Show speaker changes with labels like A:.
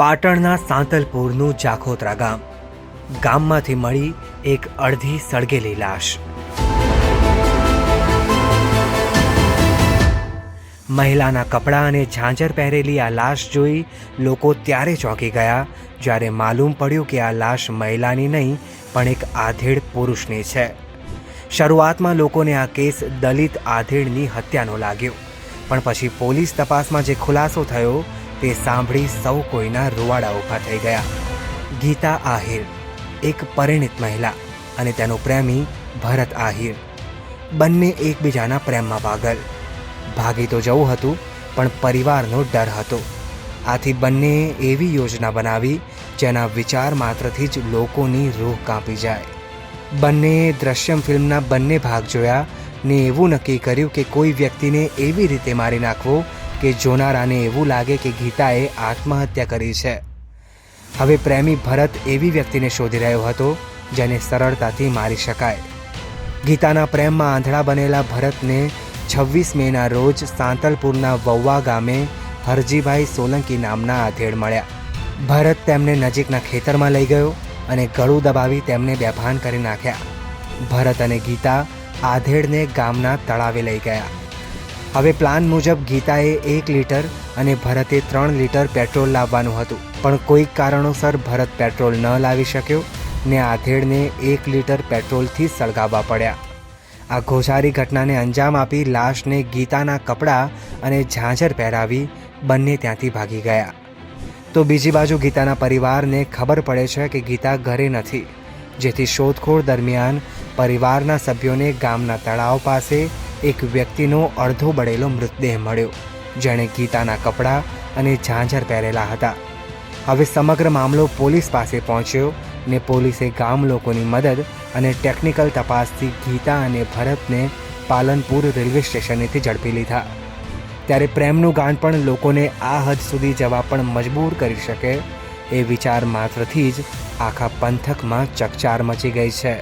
A: પાટણના સાંતલપુરનું જાખોત્રા ગામમાંથી મળી એક અડધી સળગેલી લાશ। મહિલાના કપડાં અને ઝાંઝર પહેરેલી આ લાશ જોઈ લોકો ત્યારે ચોંકી ગયા જ્યારે માલુમ પડ્યું કે આ લાશ મહિલાની નહીં પણ એક આધેડ પુરુષની છે। શરૂઆતમાં લોકોને આ કેસ દલિત આધેડની હત્યાનો લાગ્યો, પણ પછી પોલીસ તપાસમાં જે ખુલાસો થયો તે સાંભળી સૌ કોઈના રૂવાડા ઊભા થઈ ગયા। ગીતા આહિર એક પરિણીત મહિલા અને તેનો પ્રેમી ભરત આહિર બંને એકબીજાના પ્રેમમાં પાગલ। ભાગી તો જવું હતું પણ પરિવારનો ડર હતો, આથી બંનેએ એવી યોજના બનાવી જેના વિચાર માત્રથી જ લોકોની રૂહ કાંપી જાય। બંનેએ દ્રશ્યમ ફિલ્મના બંને ભાગ જોયા ને એવું નક્કી કર્યું કે કોઈ વ્યક્તિને એવી રીતે મારી નાખવો કે જોનારાને એવું લાગે કે ગીતાએ આત્મહત્યા કરી છે। હવે પ્રેમી ભરત એવી વ્યક્તિને શોધી રહ્યો હતો જેને સરળતાથી મારી શકાય। ગીતાના પ્રેમમાં આંધળા બનેલા ભરતને 26 મેના રોજ સાંતલપુરના વૌવા ગામે હરજીભાઈ સોલંકી નામના આધેડ મળ્યા। ભરત તેમને નજીકના ખેતરમાં લઈ ગયો અને ગળું દબાવી તેમને બેભાન કરી નાખ્યા। ભરત અને ગીતા આધેડને ગામના તળાવે લઈ ગયા। હવે પ્લાન મુજબ ગીતાએ 1 લીટર અને ભરતે 3 લીટર પેટ્રોલ લાવવાનું હતું, પણ કોઈક કારણોસર ભરત પેટ્રોલ ન લાવી શક્યો ને આધેડને 1 લીટર પેટ્રોલથી સળગાવવા પડ્યા। આ ઘોષારી ઘટનાને અંજામ આપી લાશને ગીતાના કપડાં અને ઝાંઝર પહેરાવી બંને ત્યાંથી ભાગી ગયા। તો બીજી બાજુ ગીતાના પરિવારને ખબર પડે છે કે ગીતા ઘરે નથી, જેથી શોધખોળ દરમિયાન પરિવારના સભ્યોને ગામના તળાવ પાસે એક વ્યક્તિનો અડધો બળેલો મૃતદેહ મળ્યો, જેણે ગીતાના કપડાં અને ઝાંઝર પહેરેલા હતા। હવે સમગ્ર મામલો પોલીસ પાસે પહોંચ્યો ને પોલીસે ગામ લોકોની મદદ અને ટેકનિકલ તપાસથી ગીતા અને ભરતને પાલનપુર રેલવે સ્ટેશનેથી ઝડપી લીધા। ત્યારે પ્રેમનું ગાન પણ લોકોને આ હદ સુધી જવા પણ મજબૂર કરી શકે એ વિચાર માત્રથી જ આખા પંથકમાં ચકચાર મચી ગઈ છે।